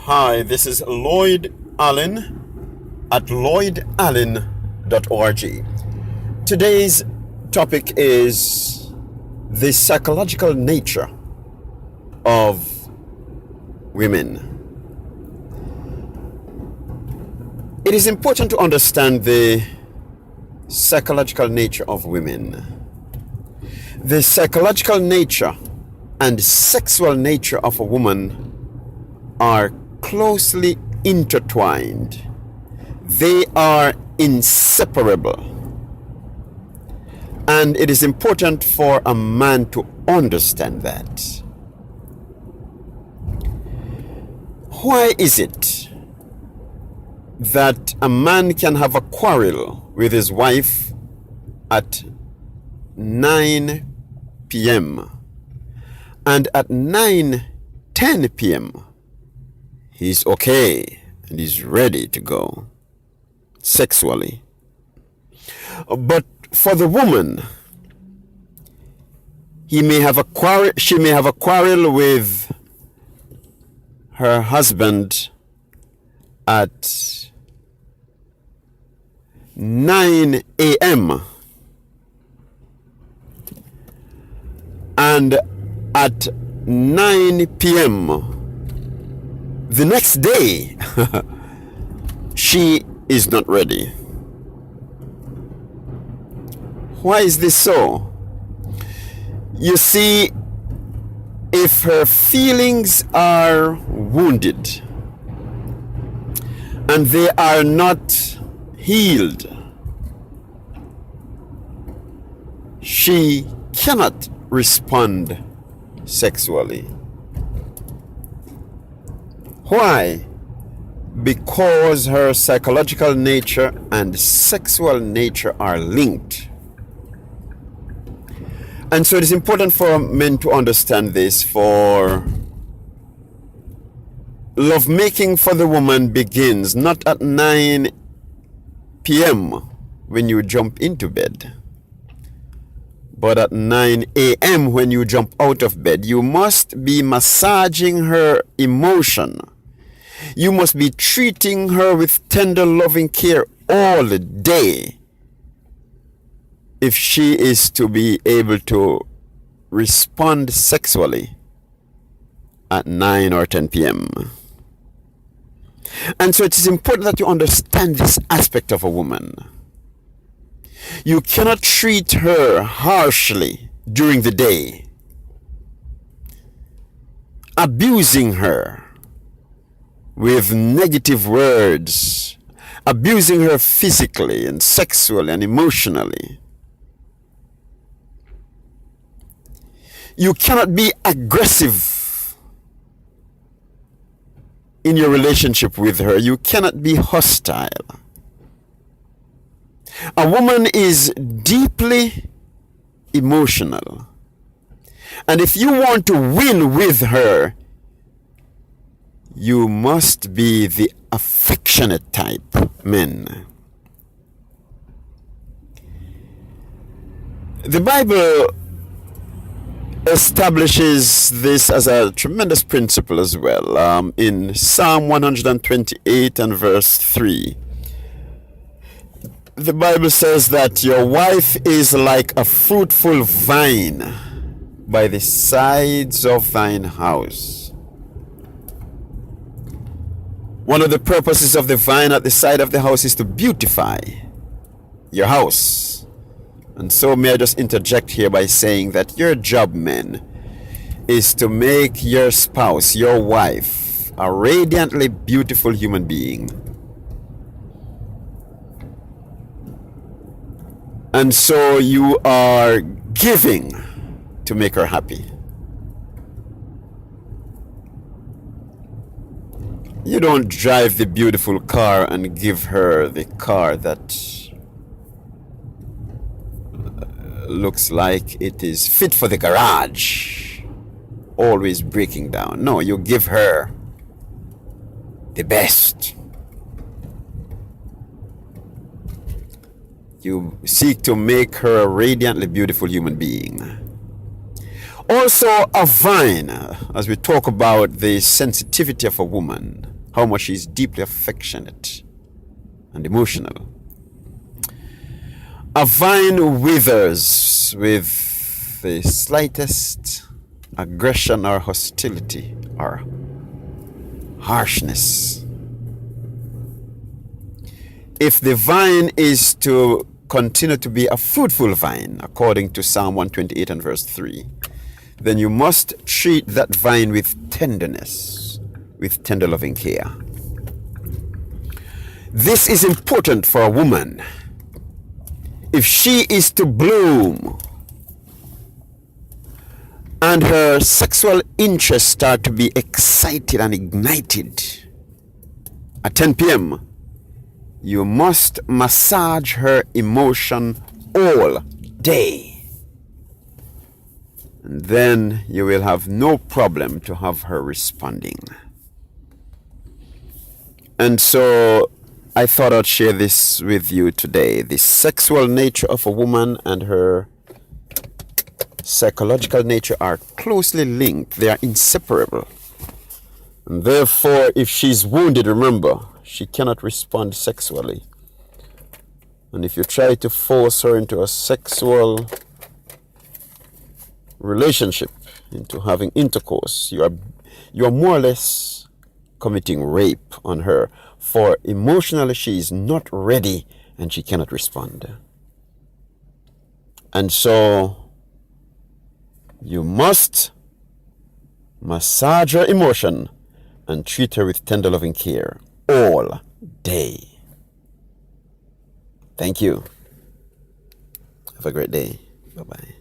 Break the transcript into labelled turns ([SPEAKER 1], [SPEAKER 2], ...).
[SPEAKER 1] Hi, this is Lloyd Allen at lloydallen.org. Today's topic is the psychological nature of women. It is important to understand the psychological nature of women. The psychological nature and sexual nature of a woman are closely intertwined. They are inseparable. And it is important for a man to understand that. Why is it that a man can have a quarrel with his wife at 9 p.m. and at 9:10 p.m. he's okay and he's ready to go sexually? But for the woman, she may have a quarrel with her husband at 9 a.m. and at 9 p.m. the next day she is not ready. Why is this so? You see, if her feelings are wounded and they are not healed, she cannot respond sexually. Why? Because her psychological nature and sexual nature are linked. And so it is important for men to understand this, for lovemaking for the woman begins not at 9 p.m. when you jump into bed, but at 9 a.m. when you jump out of bed. You must be massaging her emotion. You must be treating her with tender, loving care all the day if she is to be able to respond sexually at 9 or 10 p.m. And so it is important that you understand this aspect of a woman. You cannot treat her harshly during the day, abusing her with negative words, abusing her physically and sexually and emotionally. You cannot be aggressive in your relationship with her. You cannot be hostile. A woman is deeply emotional. And if you want to win with her, you must be the affectionate type men. The Bible establishes this as a tremendous principle as well. In Psalm 128 and verse 3, the Bible says that your wife is like a fruitful vine by the sides of thine house. One of the purposes of the vine at the side of the house is to beautify your house. And so may I just interject here by saying that your job, men, is to make your spouse, your wife, a radiantly beautiful human being. And so you are giving to make her happy. You don't drive the beautiful car and give her the car that looks like it is fit for the garage, always breaking down. No, you give her the best. You seek to make her a radiantly beautiful human being. Also, a vine, as we talk about the sensitivity of a woman, how much she's deeply affectionate and emotional. A vine withers with the slightest aggression or hostility or harshness. If the vine is to continue to be a fruitful vine, according to Psalm 128 and verse 3, then you must treat that vine with tenderness, with tender loving care. This is important for a woman. If she is to bloom and her sexual interests start to be excited and ignited at 10 p.m., you must massage her emotion all day. And then you will have no problem to have her responding. And so I thought I'd share this with you today. The sexual nature of a woman and her psychological nature are closely linked. They are inseparable. And therefore, if she's wounded, remember, she cannot respond sexually. And if you try to force her into a sexual relationship, into having intercourse, you are more or less committing rape on her. For emotionally, she is not ready and she cannot respond. And so you must massage her emotion and treat her with tender loving care all day. Thank you. Have a great day. Bye-bye.